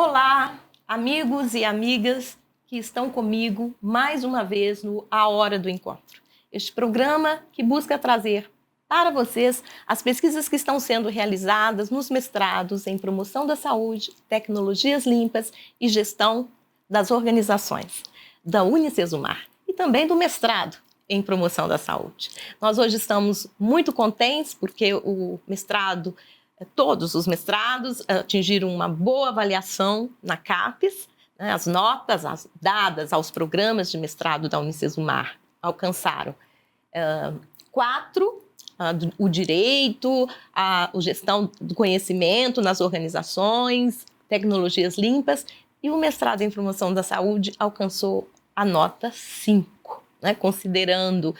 Olá, amigos e amigas que estão comigo mais uma vez no A Hora do Encontro. Este programa que busca trazer para vocês as pesquisas que estão sendo realizadas nos mestrados em promoção da saúde, tecnologias limpas e gestão das organizações da Unicesumar e também do mestrado em promoção da saúde. Nós hoje estamos muito contentes porque o mestrado todos os mestrados atingiram uma boa avaliação na CAPES, né? As notas dadas aos programas de mestrado da Unicesumar alcançaram 4, o direito, a gestão do conhecimento nas organizações, tecnologias limpas, e o mestrado em promoção da saúde alcançou a nota 5, né? Considerado,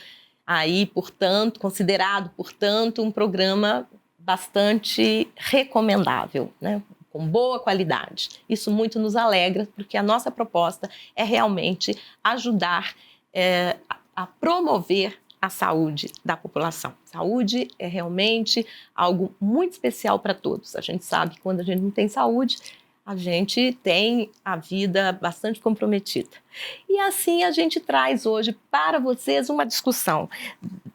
portanto, um programa bastante recomendável, né? Com boa qualidade. Isso muito nos alegra, porque a nossa proposta é realmente ajudar a promover a saúde da população. Saúde é realmente algo muito especial para todos. A gente sabe que quando a gente não tem saúde, a gente tem a vida bastante comprometida. E assim a gente traz hoje para vocês uma discussão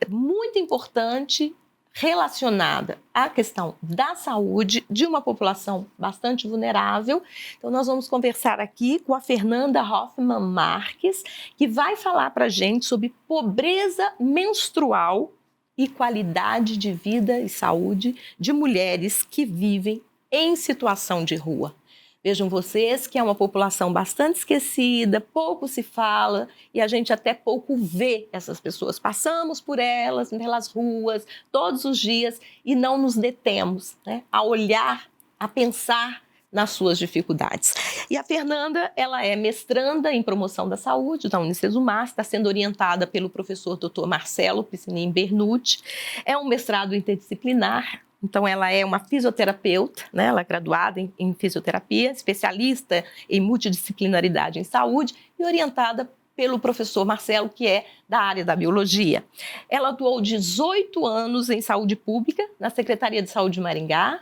muito importante relacionada à questão da saúde de uma população bastante vulnerável. Então, nós vamos conversar aqui com a Fernanda Hoffman Marques, que vai falar para a gente sobre pobreza menstrual e qualidade de vida e saúde de mulheres que vivem em situação de rua. Vejam vocês que é uma população bastante esquecida, pouco se fala e a gente até pouco vê essas pessoas. Passamos por elas, pelas ruas, todos os dias e não nos detemos, né, a olhar, a pensar nas suas dificuldades. E a Fernanda, ela é mestranda em promoção da saúde da Unicesumar, está sendo orientada pelo professor Dr. Marcelo Piscinin Bernucci. É um mestrado interdisciplinar. Então, ela é uma fisioterapeuta, né? Ela é graduada em fisioterapia, especialista em multidisciplinaridade em saúde e orientada pelo professor Marcelo, que é da área da biologia. Ela atuou 18 anos em saúde pública na Secretaria de Saúde de Maringá,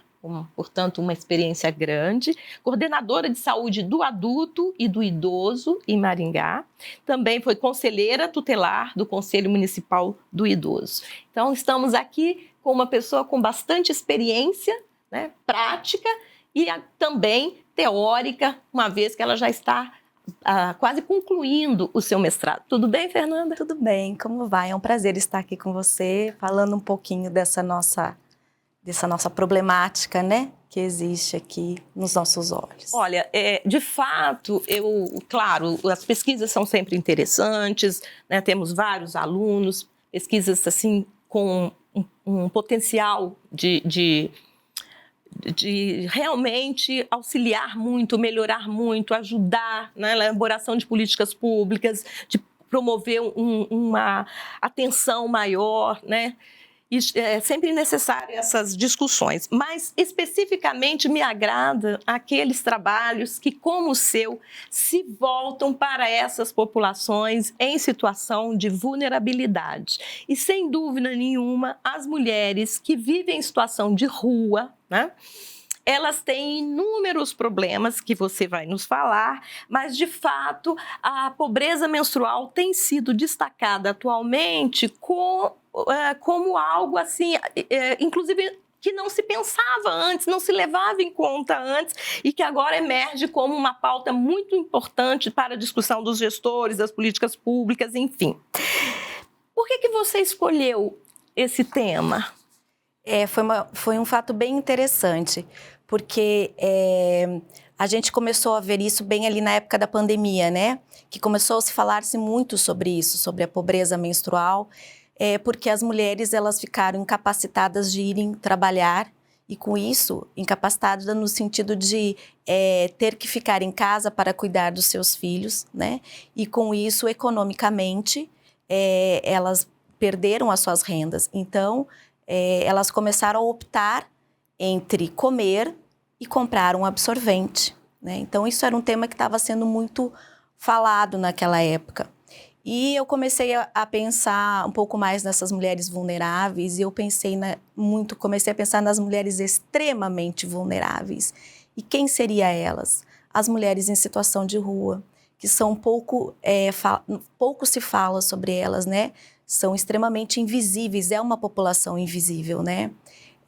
portanto, uma experiência grande, coordenadora de saúde do adulto e do idoso em Maringá, também foi conselheira tutelar do Conselho Municipal do Idoso. Então, estamos aqui com uma pessoa com bastante experiência, né, prática e também teórica, uma vez que ela já está quase concluindo o seu mestrado. Tudo bem, Fernanda? Tudo bem, como vai? É um prazer estar aqui com você, falando um pouquinho dessa nossa problemática, né, que existe aqui nos nossos olhos. Olha, de fato, claro, as pesquisas são sempre interessantes, né, temos vários alunos, pesquisas assim com um potencial de realmente auxiliar muito, melhorar muito, ajudar, né, na elaboração de políticas públicas, de promover uma atenção maior, né? E é sempre necessário essas discussões, mas especificamente me agrada aqueles trabalhos que, como o seu, se voltam para essas populações em situação de vulnerabilidade. E, sem dúvida nenhuma, as mulheres que vivem em situação de rua, né? Elas têm inúmeros problemas que você vai nos falar, mas, de fato, a pobreza menstrual tem sido destacada atualmente como algo assim, inclusive que não se pensava antes, não se levava em conta antes e que agora emerge como uma pauta muito importante para a discussão dos gestores, das políticas públicas, enfim. Por que você escolheu esse tema? Foi um fato bem interessante, porque a gente começou a ver isso bem ali na época da pandemia, né? Que começou a se falar-se muito sobre isso, sobre a pobreza menstrual, porque as mulheres elas ficaram incapacitadas de irem trabalhar e, com isso, incapacitadas no sentido de ter que ficar em casa para cuidar dos seus filhos, né? E, com isso, economicamente, elas perderam as suas rendas. Então, elas começaram a optar entre comer e comprar um absorvente, né? Então, isso era um tema que estava sendo muito falado naquela época. E eu comecei a pensar um pouco mais nessas mulheres vulneráveis e eu comecei a pensar nas mulheres extremamente vulneráveis. E quem seriam elas? as mulheres em situação de rua, que são pouco se fala sobre elas, né? São extremamente invisíveis, é uma população invisível, né?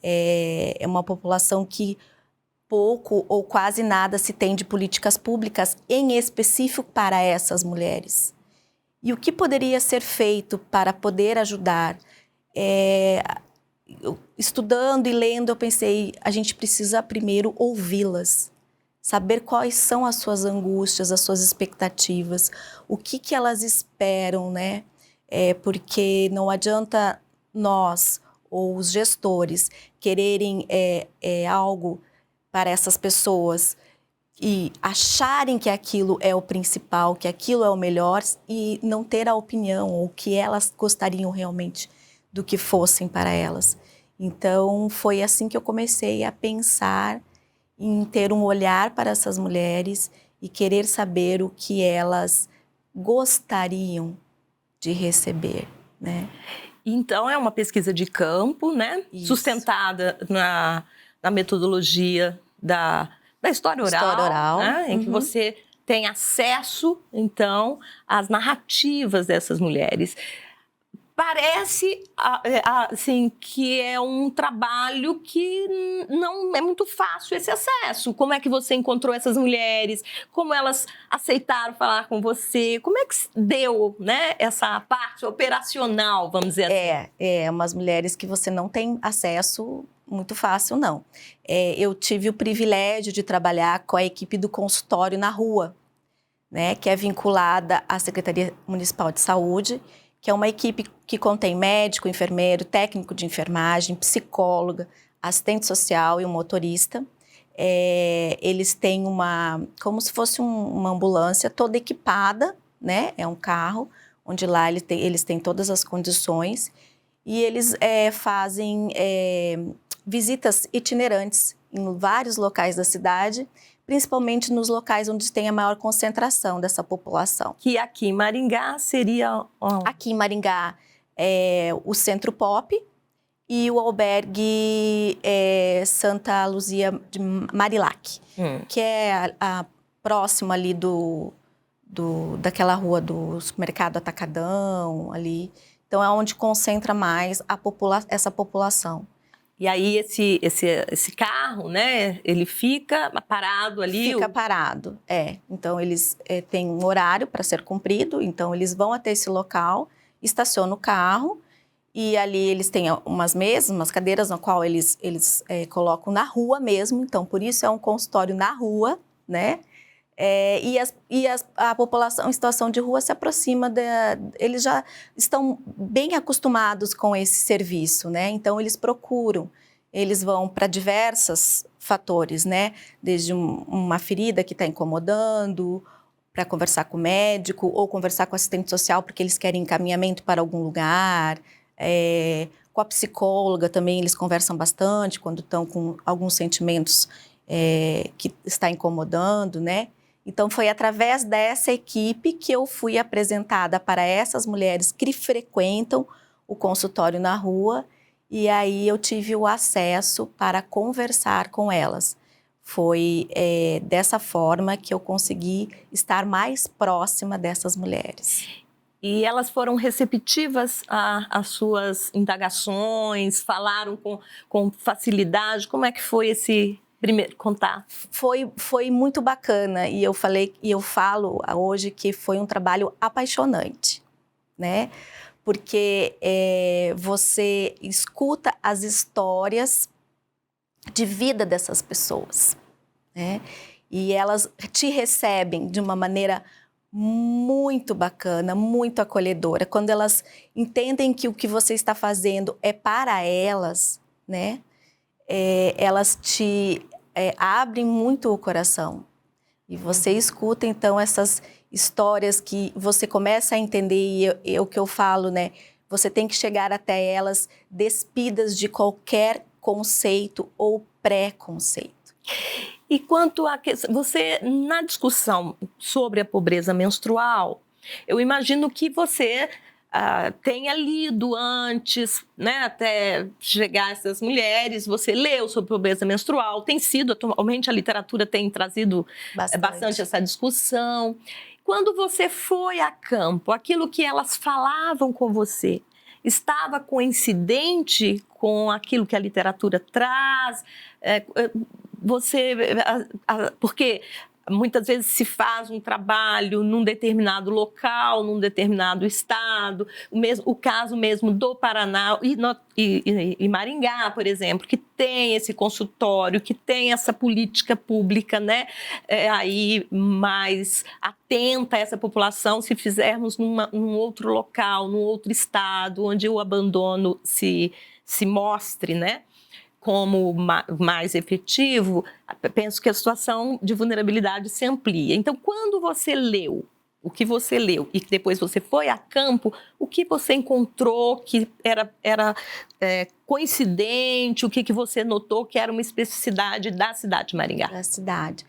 É uma população que pouco ou quase nada se tem de políticas públicas em específico para essas mulheres. E o que poderia ser feito para poder ajudar? Estudando e lendo, eu pensei, a gente precisa primeiro ouvi-las, saber quais são as suas angústias, as suas expectativas, o que elas esperam, né? Porque não adianta nós ou os gestores quererem algo para essas pessoas e acharem que aquilo é o principal, que aquilo é o melhor e não ter a opinião ou o que elas gostariam realmente do que fossem para elas. Então, foi assim que eu comecei a pensar em ter um olhar para essas mulheres e querer saber o que elas gostariam de receber, né? Então, é uma pesquisa de campo, né? Isso. Sustentada na metodologia da história oral, né? Em que você tem acesso, então, às narrativas dessas mulheres. Parece, assim, que é um trabalho que não é muito fácil esse acesso. Como é que você encontrou essas mulheres? Como elas aceitaram falar com você? Como é que deu, né, essa parte operacional, vamos dizer assim? Umas mulheres que você não tem acesso muito fácil, não. Eu tive o privilégio de trabalhar com a equipe do consultório na rua, né, que é vinculada à Secretaria Municipal de Saúde, que é uma equipe que contém médico, enfermeiro, técnico de enfermagem, psicóloga, assistente social e um motorista. Eles têm como se fosse uma ambulância toda equipada, né? É um carro, onde lá eles têm todas as condições e eles fazem visitas itinerantes em vários locais da cidade, principalmente nos locais onde tem a maior concentração dessa população. Que aqui em Maringá seria... Aqui em Maringá é o Centro Pop e o albergue Santa Luzia de Marilac, que é próximo ali daquela rua do supermercado Atacadão, ali. Então é onde concentra mais essa população. E aí esse carro, né, ele fica parado ali? Fica parado, Então eles têm um horário para ser cumprido, então eles vão até esse local, estacionam o carro e ali eles têm umas mesas, umas cadeiras na qual eles colocam na rua mesmo, então por isso é um consultório na rua, né? A população em situação de rua se aproxima, eles já estão bem acostumados com esse serviço, né? Então eles procuram, eles vão para diversos fatores, né? Desde uma ferida que está incomodando, para conversar com o médico ou conversar com o assistente social porque eles querem encaminhamento para algum lugar. Com a psicóloga também eles conversam bastante quando estão com alguns sentimentos que está incomodando, né? Então, foi através dessa equipe que eu fui apresentada para essas mulheres que frequentam o consultório na rua e aí eu tive o acesso para conversar com elas. Foi dessa forma que eu consegui estar mais próxima dessas mulheres. E elas foram receptivas às suas indagações, falaram com facilidade? Como é que foi esse primeiro contato? Foi muito bacana e eu falo hoje que foi um trabalho apaixonante, né? Porque você escuta as histórias de vida dessas pessoas, né? E elas te recebem de uma maneira muito bacana, muito acolhedora. Quando elas entendem que o que você está fazendo é para elas, né? Elas te abrem muito o coração. E você escuta, então, essas histórias que você começa a entender, e o que eu falo, né? Você tem que chegar até elas despidas de qualquer conceito ou pré-conceito. E quanto a você, na discussão sobre a pobreza menstrual, eu imagino que você tenha lido antes, né, até chegar a essas mulheres, você leu sobre pobreza menstrual, tem sido, atualmente a literatura tem trazido bastante essa discussão. Quando você foi a campo, aquilo que elas falavam com você, estava coincidente com aquilo que a literatura traz? Porque muitas vezes se faz um trabalho num determinado local, num determinado estado, o caso mesmo do Paraná e Maringá, por exemplo, que tem esse consultório, que tem essa política pública, né, aí mais atenta a essa população, se fizermos num outro local, num outro estado, onde o abandono se mostre, né, como mais efetivo, penso que a situação de vulnerabilidade se amplia. Então, quando você leu o que você leu e depois você foi a campo, o que você encontrou que era coincidente, o que você notou que era uma especificidade da cidade de Maringá? Da cidade.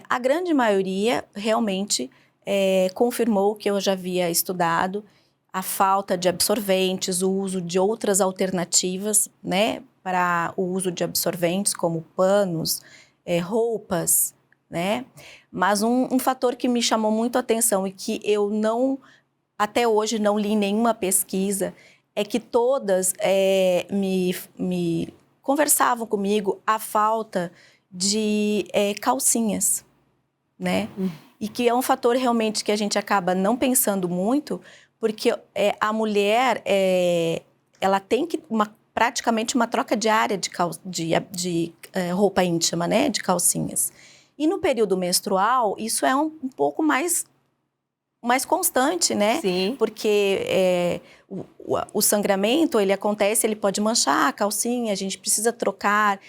A grande maioria realmente confirmou o que eu já havia estudado, a falta de absorventes, o uso de outras alternativas, né, para o uso de absorventes, como panos, roupas, né? Mas um fator que me chamou muito a atenção e que eu até hoje não li nenhuma pesquisa, é que todas me conversavam comigo a falta de calcinhas, né? E que é um fator realmente que a gente acaba não pensando muito, porque a mulher, ela tem praticamente uma troca diária de roupa íntima, né? De calcinhas. E no período menstrual, isso é um pouco mais constante, né? Sim. Porque o sangramento, ele acontece, ele pode manchar a calcinha, a gente precisa trocar,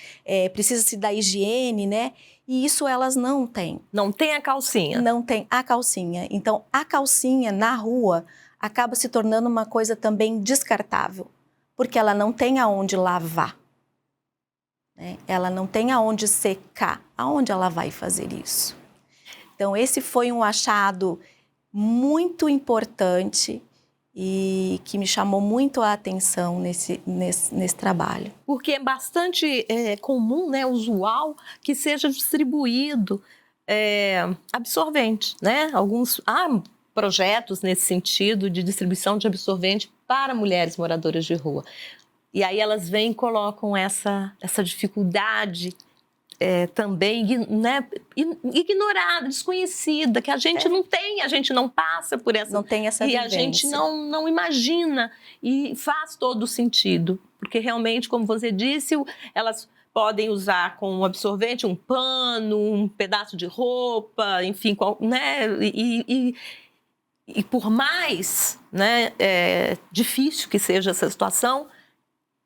precisa-se da higiene, né? E isso elas não têm. Não tem a calcinha? Não tem a calcinha. Então, a calcinha na rua acaba se tornando uma coisa também descartável, porque ela não tem aonde lavar, né? Ela não tem aonde secar. Aonde ela vai fazer isso? Então, esse foi um achado muito importante e que me chamou muito a atenção nesse trabalho. Porque é bastante comum, né, usual, que seja distribuído absorvente, né? Há projetos nesse sentido de distribuição de absorvente para mulheres moradoras de rua. E aí elas vêm e colocam essa dificuldade também, né, ignorada, desconhecida, que a gente não tem, a gente não passa por essa... Não tem essa vivência. E a gente não imagina, e faz todo sentido, porque realmente, como você disse, elas podem usar com um absorvente, um pano, um pedaço de roupa, enfim, né, e por mais, né, difícil que seja essa situação,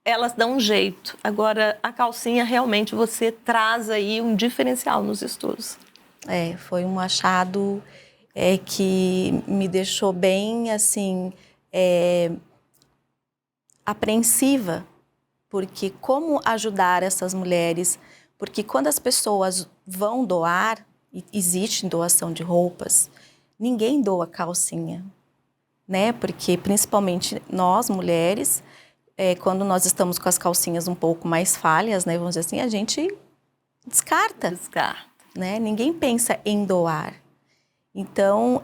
elas dão um jeito. Agora, a calcinha, realmente, você traz aí um diferencial nos estudos. Foi um achado que me deixou bem, assim, apreensiva, porque como ajudar essas mulheres? Porque quando as pessoas vão doar, e existe doação de roupas, ninguém doa calcinha, né? Porque, principalmente nós, mulheres... quando nós estamos com as calcinhas um pouco mais falhas, né, vamos dizer assim, a gente descarta. Né? Ninguém pensa em doar. Então,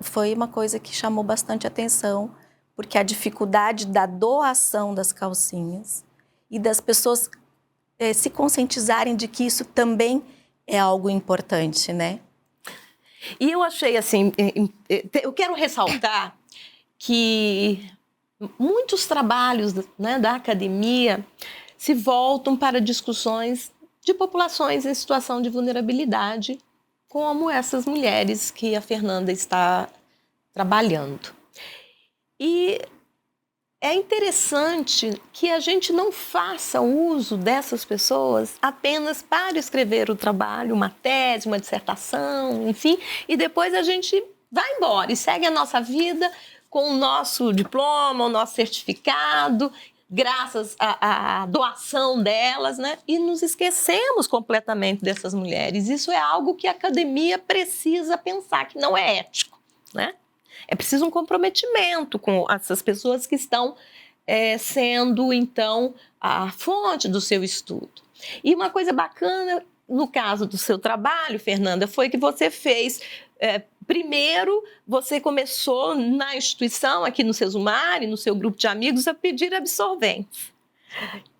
foi uma coisa que chamou bastante atenção, porque a dificuldade da doação das calcinhas e das pessoas se conscientizarem de que isso também é algo importante, né? E eu achei assim, eu quero ressaltar que muitos trabalhos, né, da academia se voltam para discussões de populações em situação de vulnerabilidade, como essas mulheres que a Fernanda está trabalhando. E é interessante que a gente não faça uso dessas pessoas apenas para escrever o trabalho, uma tese, uma dissertação, enfim, e depois a gente vai embora e segue a nossa vida com o nosso diploma, o nosso certificado, graças à doação delas, né? E nos esquecemos completamente dessas mulheres. Isso é algo que a academia precisa pensar, que não é ético, né? É preciso um comprometimento com essas pessoas que estão sendo, então, a fonte do seu estudo. E uma coisa bacana, no caso do seu trabalho, Fernanda, foi que você fez... primeiro, você começou na instituição, aqui no Sesumar, no seu grupo de amigos, a pedir absorventes.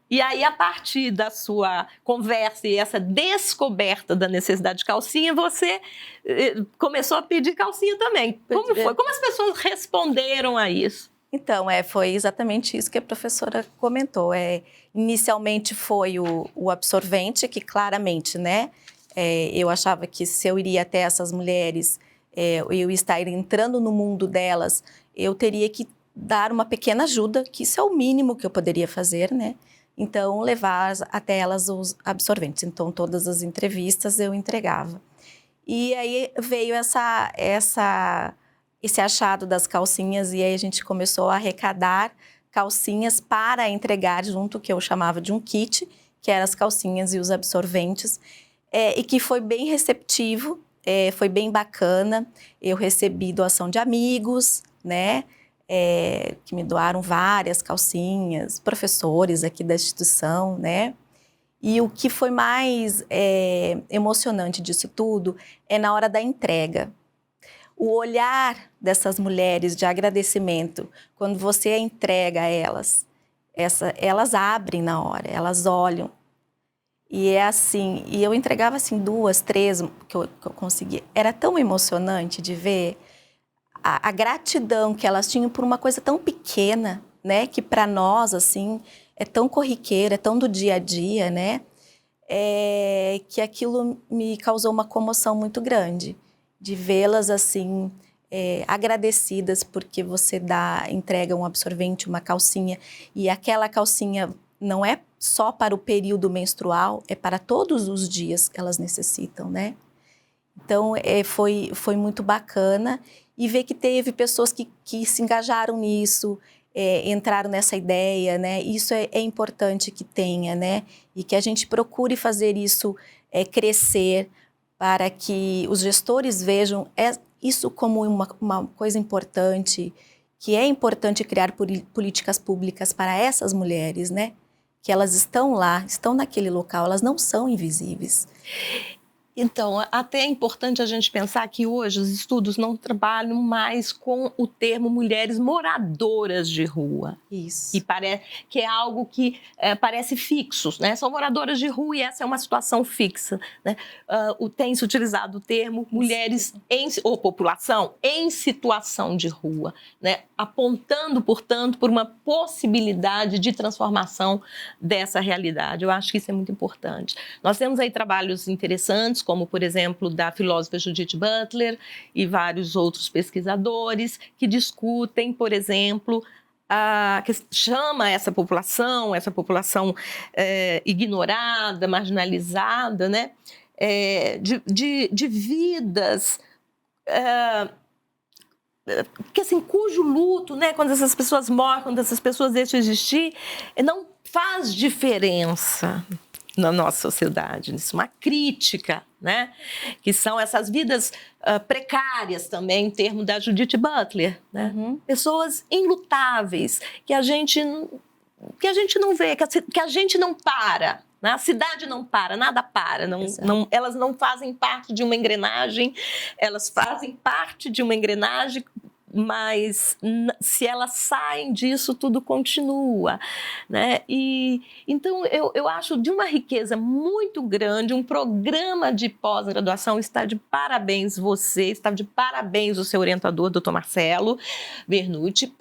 E aí, a partir da sua conversa e essa descoberta da necessidade de calcinha, você começou a pedir calcinha também. Como foi? Como as pessoas responderam a isso? Então, foi exatamente isso que a professora comentou. Inicialmente foi o absorvente, que claramente, né? Eu achava que se eu iria até essas mulheres, eu estar entrando no mundo delas, eu teria que dar uma pequena ajuda, que isso é o mínimo que eu poderia fazer, né? Então, levar até elas os absorventes. Então, todas as entrevistas eu entregava. E aí veio esse achado das calcinhas, e aí a gente começou a arrecadar calcinhas para entregar junto, que eu chamava de um kit, que eram as calcinhas e os absorventes, e que foi bem receptivo, foi bem bacana. Eu recebi doação de amigos, né? Que me doaram várias calcinhas, professores aqui da instituição, né? E o que foi mais emocionante disso tudo é na hora da entrega. O olhar dessas mulheres de agradecimento, quando você entrega a elas, elas abrem na hora, elas olham. E é assim, e eu entregava assim 2, 3 que eu conseguia. Era tão emocionante de ver a gratidão que elas tinham por uma coisa tão pequena, né? Que para nós, assim, é tão corriqueira, é tão do dia a dia, né? Que aquilo me causou uma comoção muito grande, de vê-las assim, agradecidas porque você entrega um absorvente, uma calcinha, e aquela calcinha não é só para o período menstrual, é para todos os dias que elas necessitam, né? Então, foi muito bacana, e ver que teve pessoas que se engajaram nisso, entraram nessa ideia, né? Isso é importante que tenha, né? E que a gente procure fazer isso crescer, para que os gestores vejam isso como uma coisa importante, que é importante criar políticas públicas para essas mulheres, né? Que elas estão lá, estão naquele local, elas não são invisíveis. Então, até é importante a gente pensar que hoje os estudos não trabalham mais com o termo mulheres moradoras de rua. Isso. E que é algo que parece fixo, né? São moradoras de rua e essa é uma situação fixa, né? Tem-se utilizado o termo mulheres ou população em situação de rua, né? Apontando, portanto, por uma possibilidade de transformação dessa realidade. Eu acho que isso é muito importante. Nós temos aí trabalhos interessantes, como, por exemplo, da filósofa Judith Butler e vários outros pesquisadores que discutem, por exemplo, que chama essa população ignorada, marginalizada, né? De vidas que, assim, cujo luto, né, quando essas pessoas morrem, quando essas pessoas deixam de existir, não faz diferença na nossa sociedade. Isso é uma crítica, né? Que são essas vidas precárias também, em termos da Judith Butler, né? Uhum. Pessoas enlutáveis, que a gente não vê, que a gente não para. Né? A cidade não para, nada para. Elas não fazem parte de uma engrenagem, elas fazem parte de uma engrenagem, mas se elas saem disso, tudo continua, né? Então, eu acho de uma riqueza muito grande, um programa de pós-graduação. Está de parabéns você, está de parabéns o seu orientador, doutor Marcelo Vernucci,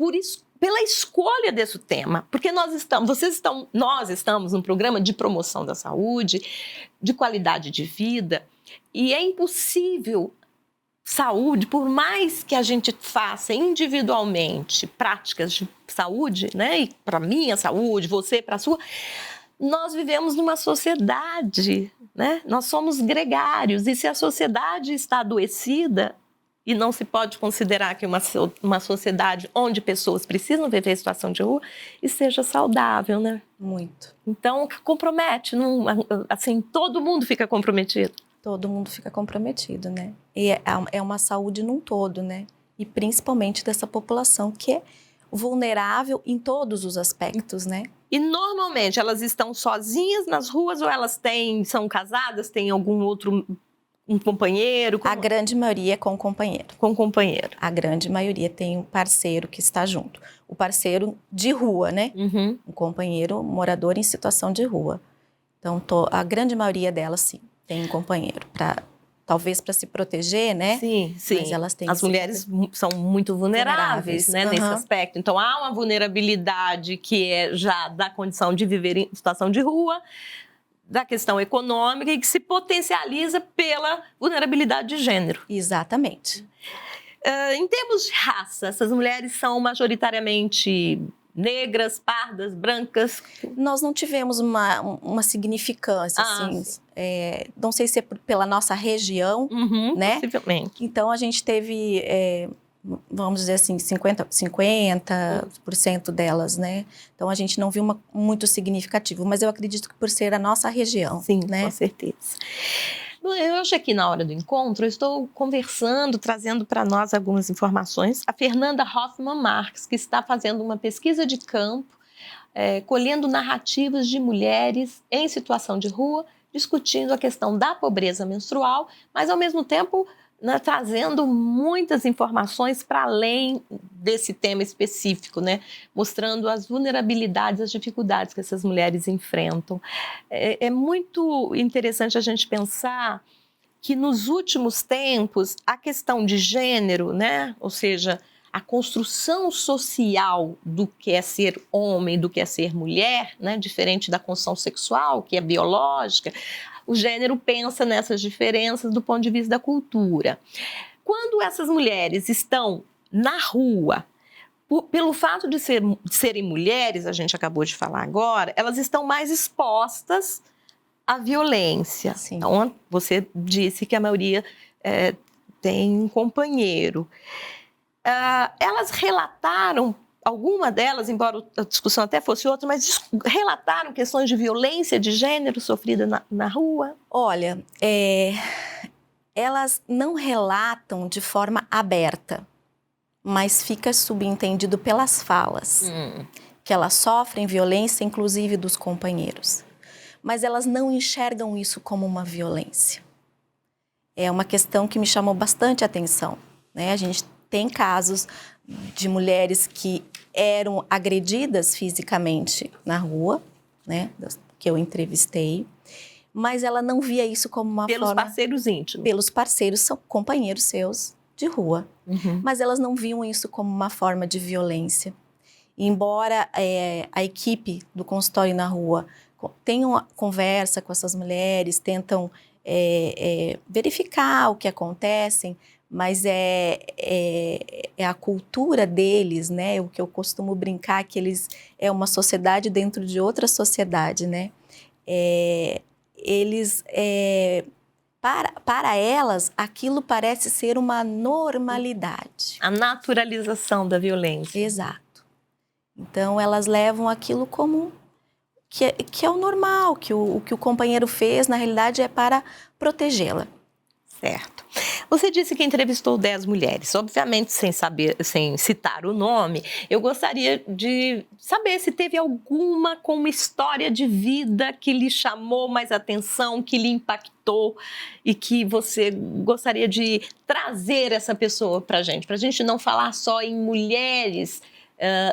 pela escolha desse tema, porque nós estamos num programa de promoção da saúde, de qualidade de vida, e é impossível saúde, por mais que a gente faça individualmente práticas de saúde, né? E para minha saúde, você para a sua, nós vivemos numa sociedade, né? Nós somos gregários, e se a sociedade está adoecida, e não se pode considerar que uma sociedade onde pessoas precisam viver em situação de rua e seja saudável, né? Muito. Então, compromete, assim, todo mundo fica comprometido. Todo mundo fica comprometido, né? E é uma saúde num todo, né? e principalmente dessa população que é vulnerável em todos os aspectos, né? E normalmente elas estão sozinhas nas ruas ou elas são casadas, têm algum outro um companheiro? A grande maioria é com companheiro. Com companheiro. A grande maioria tem um parceiro que está junto. O parceiro de rua, né? Uhum. Um companheiro morador em situação de rua. Então, a grande maioria delas, sim, tem um companheiro. Talvez para se proteger, né? Sim, sim. Mas elas têm As mulheres são muito vulneráveis, né, nesse aspecto. Então, há uma vulnerabilidade que é já da condição de viver em situação de rua, da questão econômica e que se potencializa pela vulnerabilidade de gênero. Exatamente. Em termos de raça, essas mulheres são majoritariamente negras, pardas, brancas? Nós não tivemos uma significância, assim. Não sei se é pela nossa região, né? Possivelmente. Então, a gente teve, vamos dizer assim, 50% delas, né? Então, a gente não viu muito significativo, mas eu acredito que por ser a nossa região. Sim, né? Com certeza. Hoje aqui na hora do encontro, eu estou conversando, trazendo para nós algumas informações. A Fernanda Hoffmann Marques, que está fazendo uma pesquisa de campo, colhendo narrativas de mulheres em situação de rua, discutindo a questão da pobreza menstrual, mas ao mesmo tempo trazendo muitas informações para além desse tema específico, né? Mostrando as vulnerabilidades, as dificuldades que essas mulheres enfrentam. É muito interessante a gente pensar que nos últimos tempos a questão de gênero, né? Ou seja, a construção social do que é ser homem, do que é ser mulher, né? Diferente da construção sexual, que é biológica, o gênero pensa nessas diferenças do ponto de vista da cultura. Quando essas mulheres estão na rua, pelo fato de serem mulheres, a gente acabou de falar agora, elas estão mais expostas à violência. Sim. Então, você disse que a maioria tem um companheiro. Elas relataram, alguma delas, embora a discussão até fosse outra, mas relataram questões de violência de gênero sofrida na rua? Olha, elas não relatam de forma aberta, mas fica subentendido pelas falas que elas sofrem violência, inclusive dos companheiros. Mas elas não enxergam isso como uma violência. É uma questão que me chamou bastante atenção, né? A gente tem casos de mulheres que eram agredidas fisicamente na rua, né? Que eu entrevistei, mas ela não via isso como uma forma... Pelos parceiros íntimos. Pelos parceiros, são companheiros seus de rua. Mas elas não viam isso como uma forma de violência. Embora a equipe do consultório na rua tenha uma conversa com essas mulheres, tentam verificar o que acontece, mas é a cultura deles, né? O que eu costumo brincar, que eles é uma sociedade dentro de outra sociedade, né? Para elas, aquilo parece ser uma normalidade. A naturalização da violência. Exato. Então, elas levam aquilo como que é o normal, que o companheiro fez, na realidade, é para protegê-la. Certo. Você disse que entrevistou 10 mulheres. Obviamente, sem citar o nome, eu gostaria de saber se teve alguma com uma história de vida que lhe chamou mais atenção, que lhe impactou e que você gostaria de trazer essa pessoa para a gente não falar só em mulheres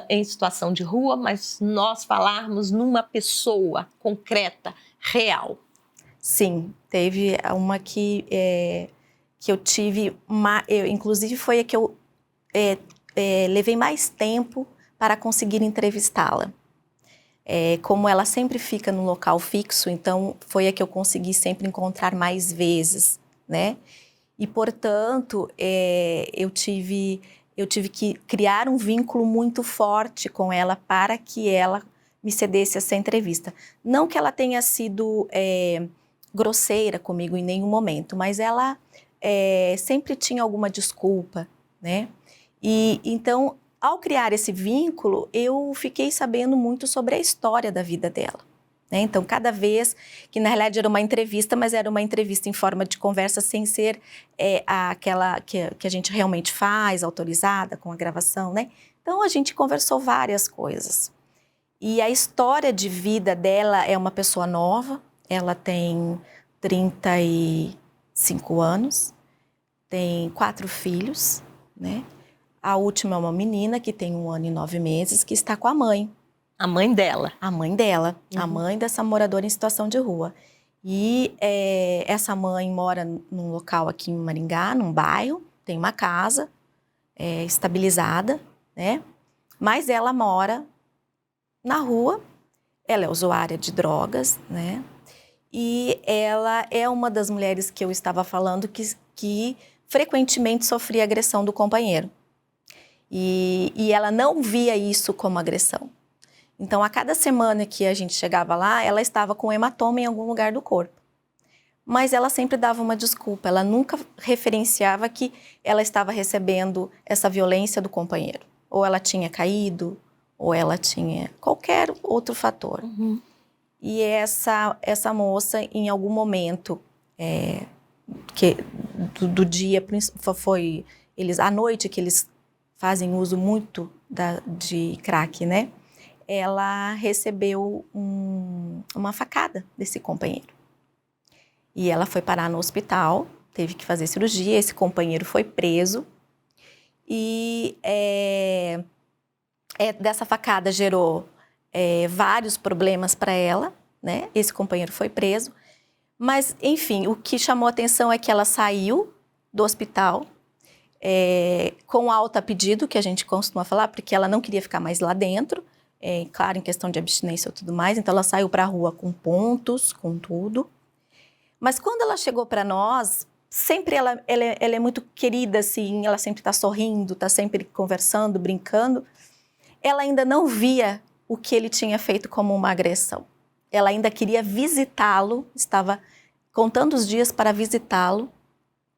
em situação de rua, mas nós falarmos numa pessoa concreta, real. Sim, teve uma que eu tive, inclusive foi a que eu levei mais tempo para conseguir entrevistá-la. Como ela sempre fica no local fixo, então foi a que eu consegui sempre encontrar mais vezes, né? E, portanto, eu tive que criar um vínculo muito forte com ela para que ela me cedesse essa entrevista. Não que ela tenha sido grosseira comigo em nenhum momento, mas ela sempre tinha alguma desculpa, né? E então, ao criar esse vínculo, eu fiquei sabendo muito sobre a história da vida dela, né? Então, cada vez, que na realidade era uma entrevista, mas era uma entrevista em forma de conversa, sem ser aquela que a gente realmente faz, autorizada, com a gravação, né? Então, a gente conversou várias coisas. E a história de vida dela é uma pessoa nova, ela tem 35 anos, tem 4 filhos, né? A última é uma menina que tem 1 ano e 9 meses, que está com a mãe. A mãe dela. A mãe dela, Uhum. a mãe dessa moradora em situação de rua. E essa mãe mora num local aqui em Maringá, num bairro, tem uma casa estabilizada, né? Mas ela mora na rua, ela é usuária de drogas, né? E ela é uma das mulheres que eu estava falando que frequentemente sofria agressão do companheiro. E ela não via isso como agressão. Então, a cada semana que a gente chegava lá, ela estava com hematoma em algum lugar do corpo. Mas ela sempre dava uma desculpa, ela nunca referenciava que ela estava recebendo essa violência do companheiro. Ou ela tinha caído, ou ela tinha qualquer outro fator. Uhum. E essa moça, em algum momento do dia, foi à noite que eles fazem uso muito de crack, né? Ela recebeu uma facada desse companheiro. E ela foi parar no hospital, teve que fazer cirurgia, esse companheiro foi preso. E dessa facada gerou vários problemas para ela, né? Esse companheiro foi preso. Mas, enfim, o que chamou a atenção é que ela saiu do hospital com alta a pedido, que a gente costuma falar, porque ela não queria ficar mais lá dentro. Claro, em questão de abstinência e tudo mais, então ela saiu para a rua com pontos, com tudo. Mas quando ela chegou para nós, sempre ela é muito querida, assim, ela sempre está sorrindo, está sempre conversando, brincando. Ela ainda não via o que ele tinha feito como uma agressão. Ela ainda queria visitá-lo, estava contando os dias para visitá-lo,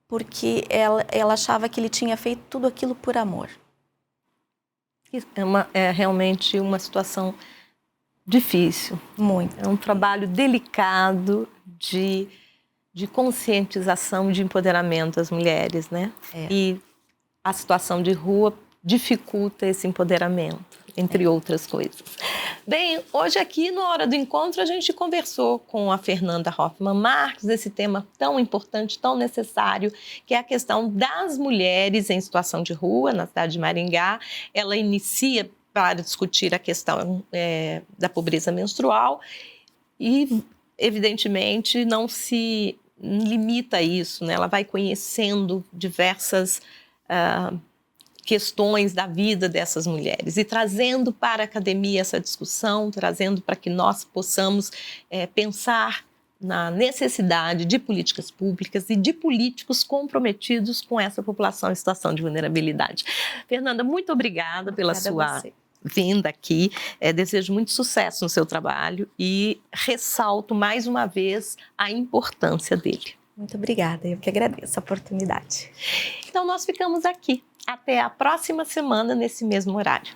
porque ela achava que ele tinha feito tudo aquilo por amor. É realmente uma situação difícil. Muito. É um trabalho delicado de conscientização, de empoderamento das mulheres, né? E a situação de rua dificulta esse empoderamento, entre outras coisas. Bem, hoje aqui no Hora do Encontro a gente conversou com a Fernanda Hoffmann Marques esse tema tão importante, tão necessário, que é a questão das mulheres em situação de rua na cidade de Maringá. Ela inicia para discutir a questão da pobreza menstrual e, evidentemente, não se limita a isso, né? Ela vai conhecendo diversas questões da vida dessas mulheres e trazendo para a academia essa discussão, trazendo para que nós possamos pensar na necessidade de políticas públicas e de políticos comprometidos com essa população em situação de vulnerabilidade. Fernanda, muito obrigada pela sua vinda aqui. Desejo muito sucesso no seu trabalho e ressalto mais uma vez a importância dele. Muito obrigada, eu que agradeço a oportunidade. Então nós ficamos aqui. Até a próxima semana, nesse mesmo horário.